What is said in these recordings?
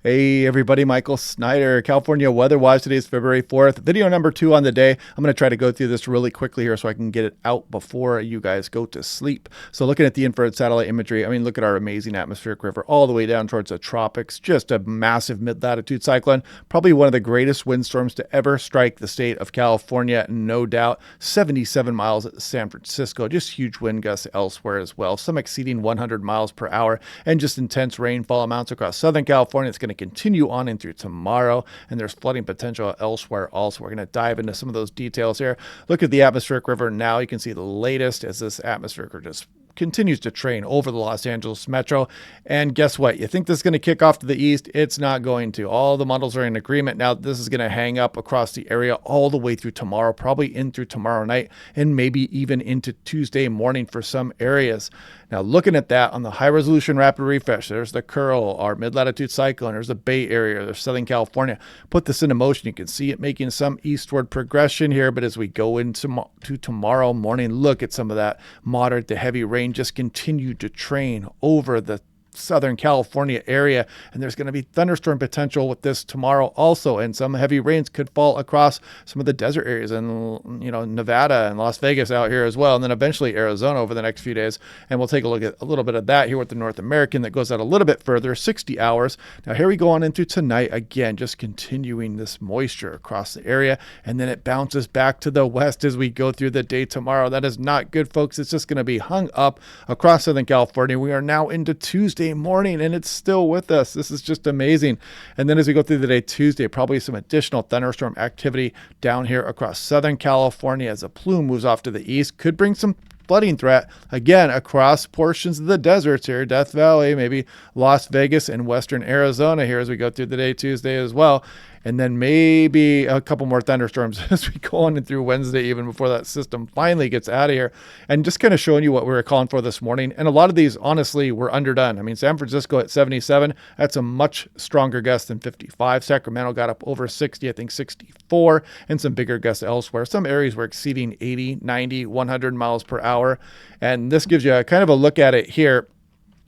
Hey everybody, Michael Snyder, California weather-wise. Today is February 4th, video number 2 on the day. I'm going to try to go through this really quickly here so I can get it out before you guys go to sleep. So looking at the infrared satellite imagery, I mean, look at our amazing atmospheric river all the way down towards the tropics. Just a massive mid-latitude cyclone, probably one of the greatest windstorms to ever strike the state of California, no doubt. 77 miles at San Francisco, just huge wind gusts elsewhere as well, some exceeding 100 miles per hour, and just intense rainfall amounts across Southern California. It's going to continue on in through tomorrow, and there's flooding potential elsewhere also. We're going to dive into some of those details here. Look at the atmospheric river now. You can see the latest as this atmospheric river just continues to train over the Los Angeles metro. And guess what? You think this is going to kick off to the east? It's not going to. All the models are in agreement now. This is going to hang up across the area all the way through tomorrow, probably in through tomorrow night, and maybe even into Tuesday morning for some areas. Now, looking at that on the high resolution rapid refresh, there's the curl, our mid-latitude cyclone, there's the Bay Area, there's Southern California. Put this into motion. You can see it making some eastward progression here, but as we go into tomorrow morning, look at some of that moderate to heavy rain just continue to train over the Southern California area, and there's going to be thunderstorm potential with this tomorrow also, and some heavy rains could fall across some of the desert areas in Nevada and Las Vegas out here as well, and then eventually Arizona over the next few days. And we'll take a look at a little bit of that here with the North American that goes out a little bit further, 60 hours. Now here we go on into tonight again, just continuing this moisture across the area, and then it bounces back to the west as we go through the day tomorrow. That is not good, folks. It's just going to be hung up across Southern California. We are now into Tuesday morning and it's still with us. This is just amazing. And then as we go through the day Tuesday, probably some additional thunderstorm activity down here across Southern California as a plume moves off to the east. Could bring some flooding threat again across portions of the deserts here, Death Valley, maybe Las Vegas and western Arizona here as we go through the day Tuesday as well. And then maybe a couple more thunderstorms as we go on and through Wednesday, even before that system finally gets out of here. And just kind of showing you what we were calling for this morning. And a lot of these, honestly, were underdone. I mean, San Francisco at 77, that's a much stronger gust than 55. Sacramento got up over 60, I think 64, and some bigger gusts elsewhere. Some areas were exceeding 80, 90, 100 miles per hour. And this gives you a kind of a look at it here.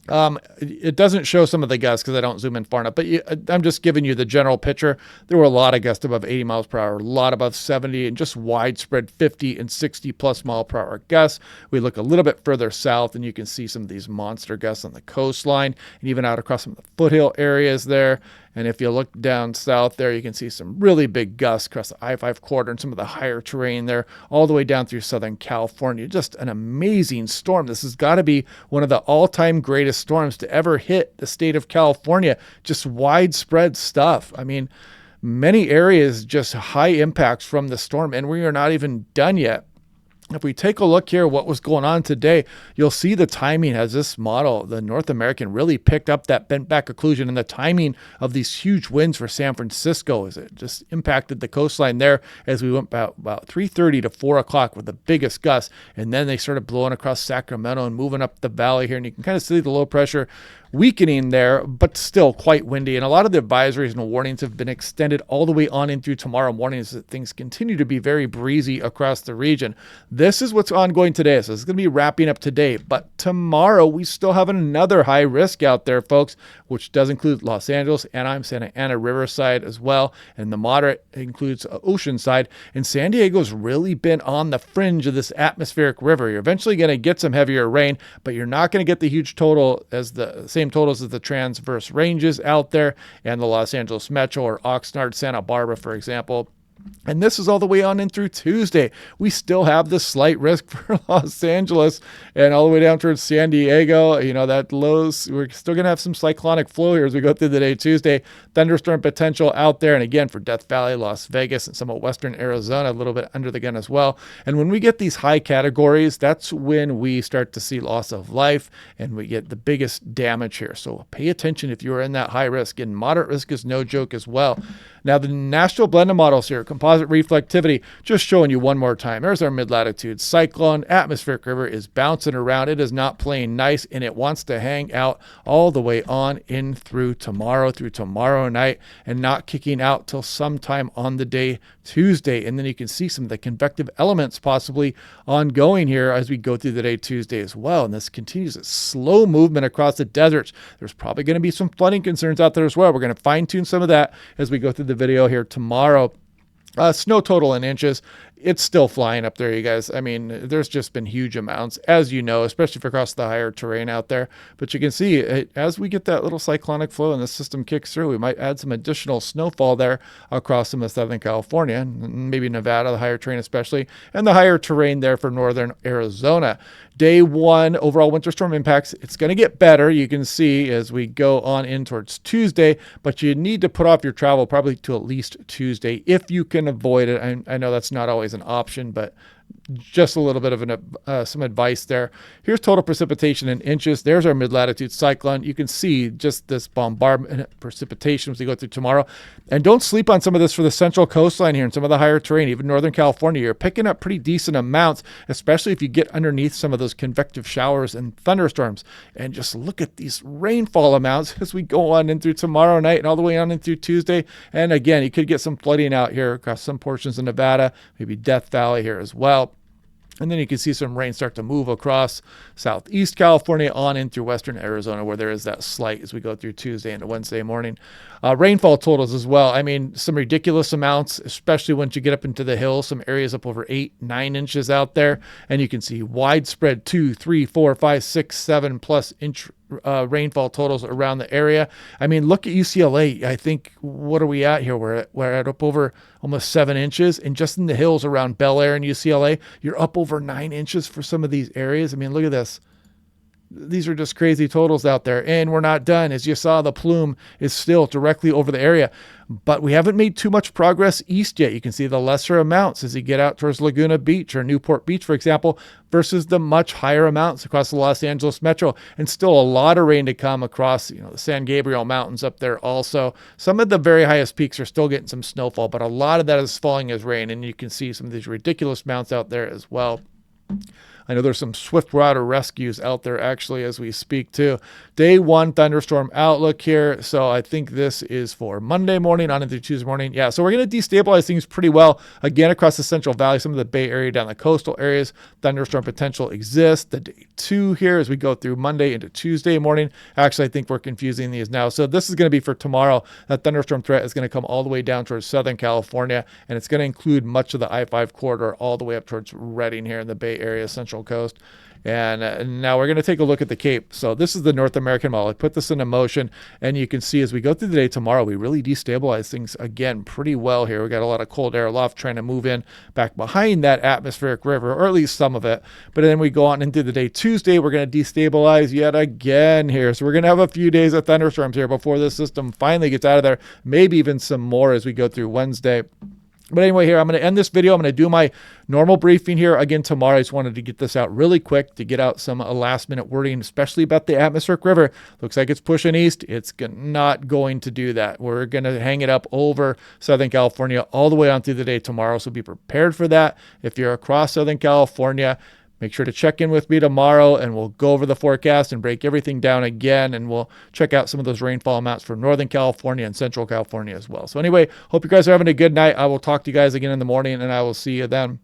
It doesn't show some of the gusts because I don't zoom in far enough, but I'm just giving you the general picture. There were a lot of gusts above 80 miles per hour, a lot above 70, and just widespread 50 and 60 plus mile per hour gusts. We look a little bit further south and you can see some of these monster gusts on the coastline and even out across some of the foothill areas there. And if you look down south there, you can see some really big gusts across the I-5 corridor and some of the higher terrain there, all the way down through Southern California. Just an amazing storm. This has got to be one of the all-time greatest storms to ever hit the state of California. Just widespread stuff. I mean, many areas just high impacts from the storm, and we are not even done yet. If we take a look here, what was going on today, you'll see the timing as this model, the North American, really picked up that bent back occlusion, and the timing of these huge winds for San Francisco as it just impacted the coastline there as we went about 3:30 to 4 o'clock with the biggest gusts. And then they started blowing across Sacramento and moving up the valley here. And you can kind of see the low pressure weakening there, but still quite windy. And a lot of the advisories and warnings have been extended all the way on in through tomorrow morning as things continue to be very breezy across the region. This is what's ongoing today. So it's going to be wrapping up today, but tomorrow we still have another high risk out there, folks, which does include Los Angeles, Anaheim, Santa Ana, Riverside as well. And the moderate includes Oceanside. And San Diego's really been on the fringe of this atmospheric river. You're eventually going to get some heavier rain, but you're not going to get the huge total as the same totals as the transverse ranges out there and the Los Angeles Metro or Oxnard, Santa Barbara, for example. And this is all the way on in through Tuesday. We still have the slight risk for Los Angeles and all the way down towards San Diego. That lows, we're still going to have some cyclonic flow here as we go through the day Tuesday. Thunderstorm potential out there. And again, for Death Valley, Las Vegas, and some of western Arizona, a little bit under the gun as well. And when we get these high categories, that's when we start to see loss of life and we get the biggest damage here. So pay attention if you are in that high risk. And moderate risk is no joke as well. Now the National Blended Models here, composite reflectivity, just showing you one more time. There's our mid-latitude cyclone. Atmospheric river is bouncing around. It is not playing nice, and it wants to hang out all the way on in through tomorrow night, and not kicking out till sometime on the day Tuesday. And then you can see some of the convective elements possibly ongoing here as we go through the day Tuesday as well. And this continues a slow movement across the deserts. There's probably going to be some flooding concerns out there as well. We're going to fine tune some of that as we go through the video here tomorrow. Snow total in inches. It's still flying up there, you guys. I mean, there's just been huge amounts, as you know, especially for across the higher terrain out there. But you can see as we get that little cyclonic flow and the system kicks through, we might add some additional snowfall there across some of Southern California, maybe Nevada, the higher terrain especially, and the higher terrain there for northern Arizona. Day one, overall winter storm impacts, it's going to get better, you can see, as we go on in towards Tuesday, but you need to put off your travel probably to at least Tuesday if you can avoid it. I know that's not always an option, but just a little bit of some advice there. Here's total precipitation in inches. There's our mid-latitude cyclone. You can see just this bombardment precipitation as we go through tomorrow. And don't sleep on some of this for the central coastline here and some of the higher terrain, even northern California. You're picking up pretty decent amounts, especially if you get underneath some of those convective showers and thunderstorms. And just look at these rainfall amounts as we go on in through tomorrow night and all the way on in through Tuesday. And again, you could get some flooding out here across some portions of Nevada, maybe Death Valley here as well. And then you can see some rain start to move across southeast California on in through western Arizona, where there is that slight as we go through Tuesday into Wednesday morning. Rainfall totals as well. I mean, some ridiculous amounts, especially once you get up into the hills, some areas up over 8-9 inches out there. And you can see widespread 2, 3, 4, 5, 6, 7 plus inch rainfall totals around the area. I mean, look at UCLA. I think, what are we at here? We're at up over almost 7 inches. And just in the hills around Bel Air and UCLA, you're up over 9 inches for some of these areas. I mean, look at this. These are just crazy totals out there. And we're not done. As you saw, the plume is still directly over the area. But we haven't made too much progress east yet. You can see the lesser amounts as you get out towards Laguna Beach or Newport Beach, for example, versus the much higher amounts across the Los Angeles metro. And still a lot of rain to come across, the San Gabriel Mountains up there also. Some of the very highest peaks are still getting some snowfall, but a lot of that is falling as rain. And you can see some of these ridiculous amounts out there as well. I know there's some swift water rescues out there actually as we speak too. Day one thunderstorm outlook here. So I think this is for Monday morning on into Tuesday morning. Yeah, so we're going to destabilize things pretty well. Again, across the Central Valley, some of the Bay Area down the coastal areas, thunderstorm potential exists. The day two here as we go through Monday into Tuesday morning. Actually, I think we're confusing these now. So this is going to be for tomorrow. That thunderstorm threat is going to come all the way down towards Southern California, and it's going to include much of the I-5 corridor all the way up towards Redding here in the Bay Area, Central Coast. And now we're going to take a look at the Cape. So this is the North American model. I put this into motion, and you can see as we go through the day tomorrow, we really destabilize things again pretty well here. We got a lot of cold air aloft trying to move in back behind that atmospheric river, or at least some of it. But then we go on into the day Tuesday, we're going to destabilize yet again here. So we're going to have a few days of thunderstorms here before this system finally gets out of there. Maybe even some more as we go through Wednesday. But anyway, here, I'm going to end this video. I'm going to do my normal briefing here again tomorrow. I just wanted to get this out really quick to get out some last minute wording, especially about the atmospheric river. Looks like it's pushing east. It's not going to do that. We're going to hang it up over Southern California all the way on through the day tomorrow. So be prepared for that. If you're across Southern California, make sure to check in with me tomorrow, and we'll go over the forecast and break everything down again, and we'll check out some of those rainfall amounts for Northern California and Central California as well. So anyway, hope you guys are having a good night. I will talk to you guys again in the morning, and I will see you then.